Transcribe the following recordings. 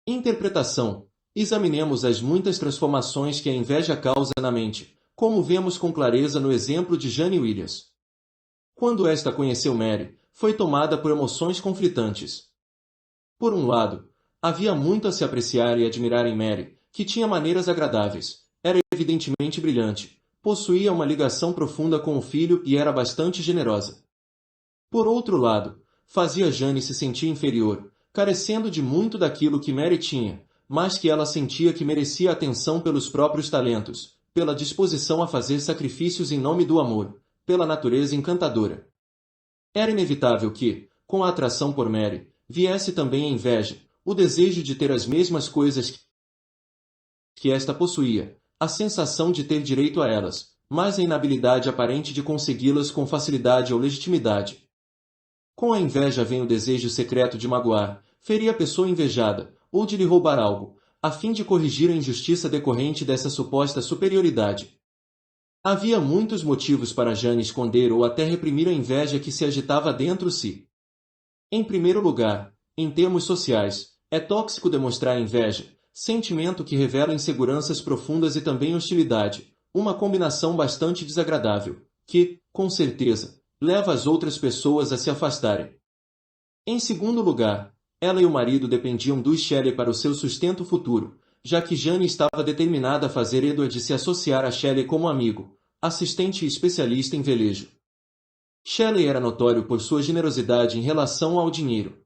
Interpretação. Examinemos as muitas transformações que a inveja causa na mente, como vemos com clareza no exemplo de Jane Williams. Quando esta conheceu Mary, foi tomada por emoções conflitantes. Por um lado, havia muito a se apreciar e admirar em Mary, que tinha maneiras agradáveis, era evidentemente brilhante, possuía uma ligação profunda com o filho e era bastante generosa. Por outro lado, fazia Jane se sentir inferior, carecendo de muito daquilo que Mary tinha, mas que ela sentia que merecia atenção pelos próprios talentos, pela disposição a fazer sacrifícios em nome do amor, pela natureza encantadora. Era inevitável que, com a atração por Mary, viesse também a inveja, o desejo de ter as mesmas coisas que esta possuía, a sensação de ter direito a elas, mas a inabilidade aparente de consegui-las com facilidade ou legitimidade. Com a inveja vem o desejo secreto de magoar, ferir a pessoa invejada, ou de lhe roubar algo, a fim de corrigir a injustiça decorrente dessa suposta superioridade. Havia muitos motivos para Jane esconder ou até reprimir a inveja que se agitava dentro si. Em primeiro lugar, em termos sociais, é tóxico demonstrar inveja, sentimento que revela inseguranças profundas e também hostilidade, uma combinação bastante desagradável, que, com certeza, leva as outras pessoas a se afastarem. Em segundo lugar, ela e o marido dependiam do Shelley para o seu sustento futuro, já que Jane estava determinada a fazer Edward se associar a Shelley como amigo, assistente e especialista em velejo. Shelley era notório por sua generosidade em relação ao dinheiro.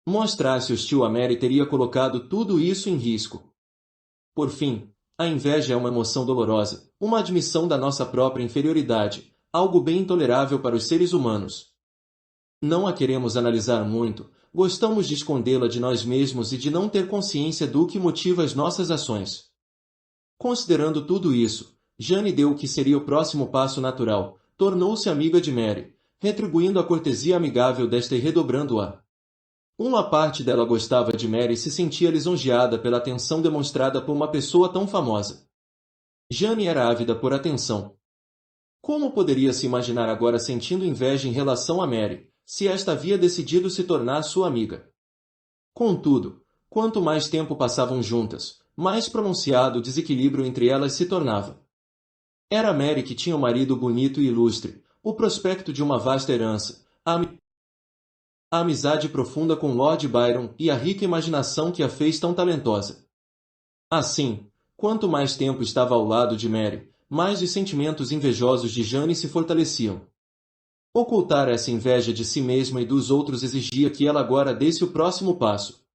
Mostrar-se hostil a Mary teria colocado tudo isso em risco. Por fim, a inveja é uma emoção dolorosa, uma admissão da nossa própria inferioridade, algo bem intolerável para os seres humanos. Não a queremos analisar muito, gostamos de escondê-la de nós mesmos e de não ter consciência do que motiva as nossas ações. Considerando tudo isso, Jane deu o que seria o próximo passo natural, tornou-se amiga de Mary, retribuindo a cortesia amigável desta e redobrando-a. Uma parte dela gostava de Mary e se sentia lisonjeada pela atenção demonstrada por uma pessoa tão famosa. Jane era ávida por atenção. Como poderia se imaginar agora sentindo inveja em relação a Mary, se esta havia decidido se tornar sua amiga? Contudo, quanto mais tempo passavam juntas, mais pronunciado o desequilíbrio entre elas se tornava. Era Mary que tinha um marido bonito e ilustre, o prospecto de uma vasta herança, a amizade profunda com Lord Byron e a rica imaginação que a fez tão talentosa. Assim, quanto mais tempo estava ao lado de Mary, mais os sentimentos invejosos de Jane se fortaleciam. Ocultar essa inveja de si mesma e dos outros exigia que ela agora desse o próximo passo.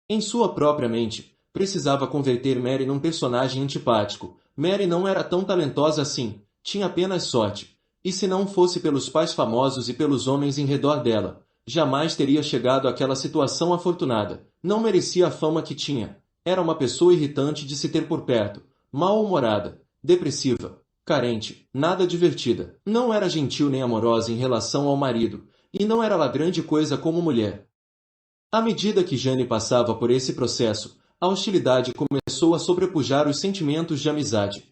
Em sua própria mente, precisava converter Mary num personagem antipático. Mary não era tão talentosa assim, tinha apenas sorte, e se não fosse pelos pais famosos e pelos homens em redor dela, jamais teria chegado àquela situação afortunada. Não merecia a fama que tinha. Era uma pessoa irritante de se ter por perto, mal-humorada, depressiva, carente, nada divertida. Não era gentil nem amorosa em relação ao marido, e não era lá grande coisa como mulher. À medida que Jane passava por esse processo, a hostilidade começou a sobrepujar os sentimentos de amizade.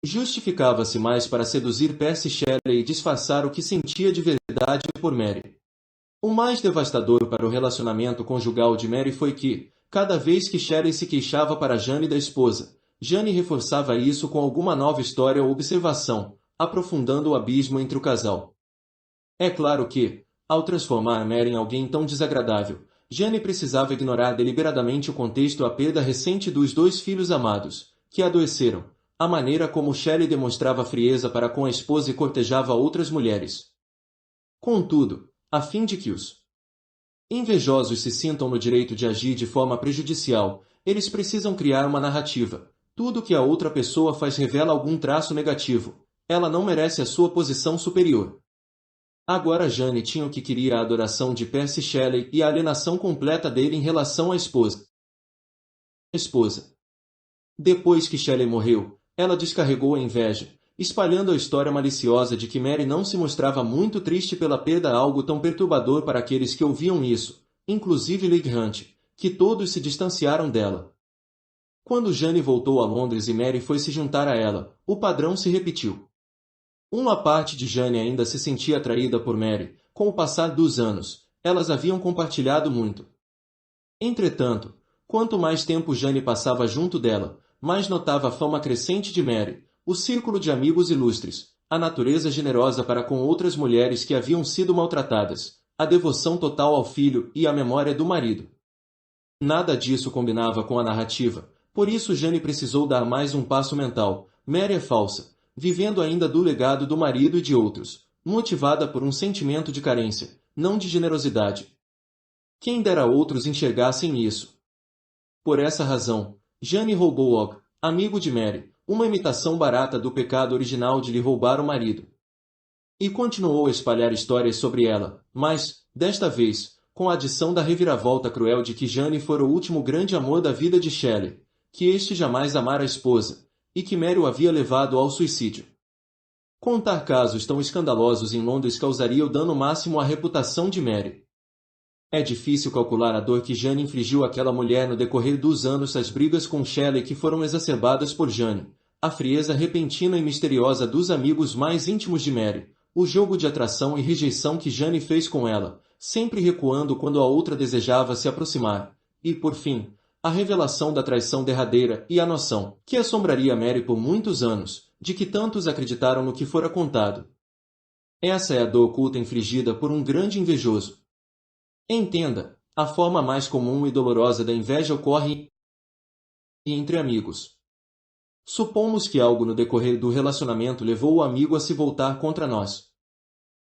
Justificava-se mais para seduzir Percy Shelley e disfarçar o que sentia de verdade por Mary. O mais devastador para o relacionamento conjugal de Mary foi que, cada vez que Shelley se queixava para Jane da esposa, Jane reforçava isso com alguma nova história ou observação, aprofundando o abismo entre o casal. É claro que, ao transformar Mary em alguém tão desagradável, Jane precisava ignorar deliberadamente o contexto e a perda recente dos dois filhos amados, que adoeceram, a maneira como Shelley demonstrava frieza para com a esposa e cortejava outras mulheres. Contudo, a fim de que os invejosos se sintam no direito de agir de forma prejudicial, eles precisam criar uma narrativa. Tudo que a outra pessoa faz revela algum traço negativo. Ela não merece a sua posição superior. Agora Jane tinha o que queria: a adoração de Percy Shelley e a alienação completa dele em relação à esposa. Depois que Shelley morreu, ela descarregou a inveja, espalhando a história maliciosa de que Mary não se mostrava muito triste pela perda, algo tão perturbador para aqueles que ouviam isso, inclusive Leigh Hunt, que todos se distanciaram dela. Quando Jane voltou a Londres e Mary foi se juntar a ela, o padrão se repetiu. Uma parte de Jane ainda se sentia atraída por Mary. Com o passar dos anos, elas haviam compartilhado muito. Entretanto, Quanto mais tempo Jane passava junto dela, mais notava a fama crescente de Mary, o círculo de amigos ilustres, a natureza generosa para com outras mulheres que haviam sido maltratadas, a devoção total ao filho e a memória do marido. Nada disso combinava com a narrativa, por isso Jane precisou dar mais um passo mental. Mary é falsa, vivendo ainda do legado do marido e de outros, motivada por um sentimento de carência, não de generosidade. Quem dera outros enxergassem isso. Por essa razão, Jane roubou Og, amigo de Mary, uma imitação barata do pecado original de lhe roubar o marido. E continuou a espalhar histórias sobre ela, mas, desta vez, com a adição da reviravolta cruel de que Jane fora o último grande amor da vida de Shelley, que este jamais amara a esposa, e que Mary o havia levado ao suicídio. Contar casos tão escandalosos em Londres causaria o dano máximo à reputação de Mary. É difícil calcular a dor que Jane infligiu àquela mulher no decorrer dos anos, as brigas com Shelley que foram exacerbadas por Jane, a frieza repentina e misteriosa dos amigos mais íntimos de Mary, o jogo de atração e rejeição que Jane fez com ela, sempre recuando quando a outra desejava se aproximar, e, por fim, a revelação da traição derradeira e a noção, que assombraria Mary por muitos anos, de que tantos acreditaram no que fora contado. Essa é a dor oculta infligida por um grande invejoso. Entenda, a forma mais comum e dolorosa da inveja ocorre entre amigos. Supomos que algo no decorrer do relacionamento levou o amigo a se voltar contra nós.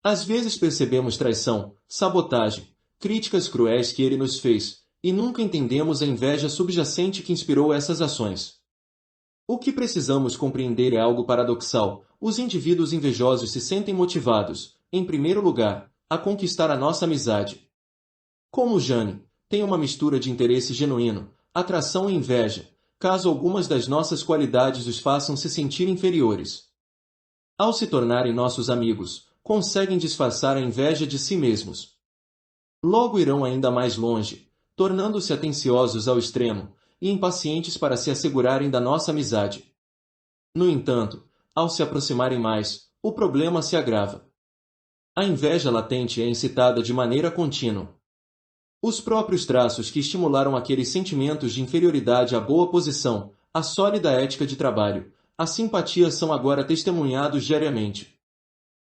Às vezes percebemos traição, sabotagem, críticas cruéis que ele nos fez, e nunca entendemos a inveja subjacente que inspirou essas ações. O que precisamos compreender é algo paradoxal. Os indivíduos invejosos se sentem motivados, em primeiro lugar, a conquistar a nossa amizade. Como Jane, tem uma mistura de interesse genuíno, atração e inveja, caso algumas das nossas qualidades os façam se sentir inferiores. Ao se tornarem nossos amigos, conseguem disfarçar a inveja de si mesmos. Logo irão ainda mais longe, tornando-se atenciosos ao extremo, e impacientes para se assegurarem da nossa amizade. No entanto, ao se aproximarem mais, o problema se agrava. A inveja latente é incitada de maneira contínua. Os próprios traços que estimularam aqueles sentimentos de inferioridade à boa posição, à sólida ética de trabalho, a simpatia são agora testemunhados diariamente.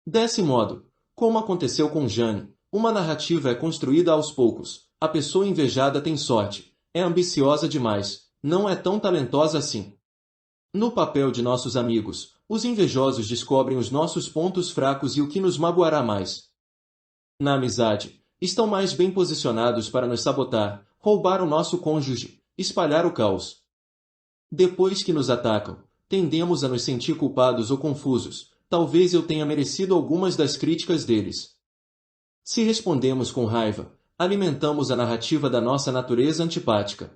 Desse modo, como aconteceu com Jane, uma narrativa é construída aos poucos. A pessoa invejada tem sorte, é ambiciosa demais, não é tão talentosa assim. No papel de nossos amigos, os invejosos descobrem os nossos pontos fracos e o que nos magoará mais. Na amizade, estão mais bem posicionados para nos sabotar, roubar o nosso cônjuge, espalhar o caos. Depois que nos atacam, tendemos a nos sentir culpados ou confusos. Talvez eu tenha merecido algumas das críticas deles. Se respondemos com raiva, alimentamos a narrativa da nossa natureza antipática.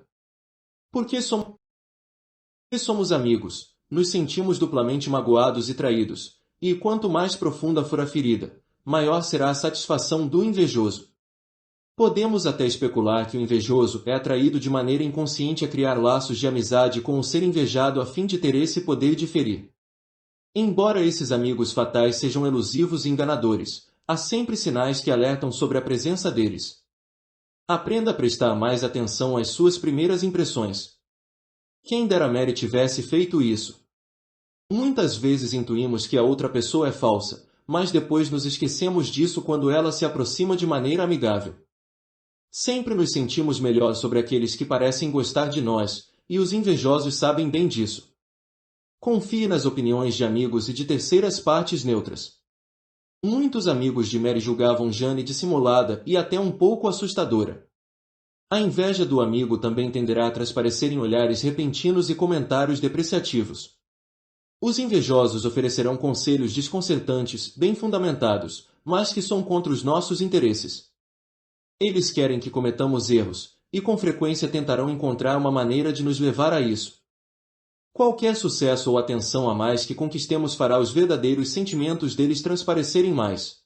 Porque somos amigos, nos sentimos duplamente magoados e traídos, e quanto mais profunda for a ferida, maior será a satisfação do invejoso. Podemos até especular que o invejoso é atraído de maneira inconsciente a criar laços de amizade com o ser invejado a fim de ter esse poder de ferir. Embora esses amigos fatais sejam elusivos e enganadores, há sempre sinais que alertam sobre a presença deles. Aprenda a prestar mais atenção às suas primeiras impressões. Quem dera Mary tivesse feito isso. Muitas vezes intuímos que a outra pessoa é falsa, mas depois nos esquecemos disso quando ela se aproxima de maneira amigável. Sempre nos sentimos melhor sobre aqueles que parecem gostar de nós, e os invejosos sabem bem disso. Confie nas opiniões de amigos e de terceiras partes neutras. Muitos amigos de Mary julgavam Jane dissimulada e até um pouco assustadora. A inveja do amigo também tenderá a transparecer em olhares repentinos e comentários depreciativos. Os invejosos oferecerão conselhos desconcertantes, bem fundamentados, mas que são contra os nossos interesses. Eles querem que cometamos erros, e com frequência tentarão encontrar uma maneira de nos levar a isso. Qualquer sucesso ou atenção a mais que conquistemos fará os verdadeiros sentimentos deles transparecerem mais.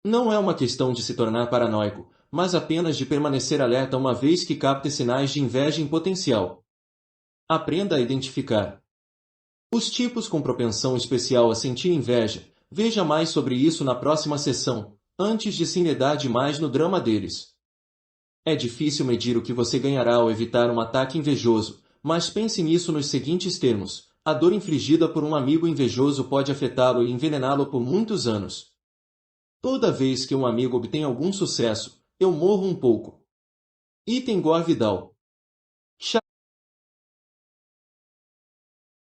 Não é uma questão de se tornar paranoico, mas apenas de permanecer alerta uma vez que capte sinais de inveja em potencial. Aprenda a identificar os tipos com propensão especial a sentir inveja. Veja mais sobre isso na próxima sessão, antes de se enredar demais no drama deles. É difícil medir o que você ganhará ao evitar um ataque invejoso, mas pense nisso nos seguintes termos: a dor infligida por um amigo invejoso pode afetá-lo e envenená-lo por muitos anos. Toda vez que um amigo obtém algum sucesso, eu morro um pouco. Item Gore Vidal.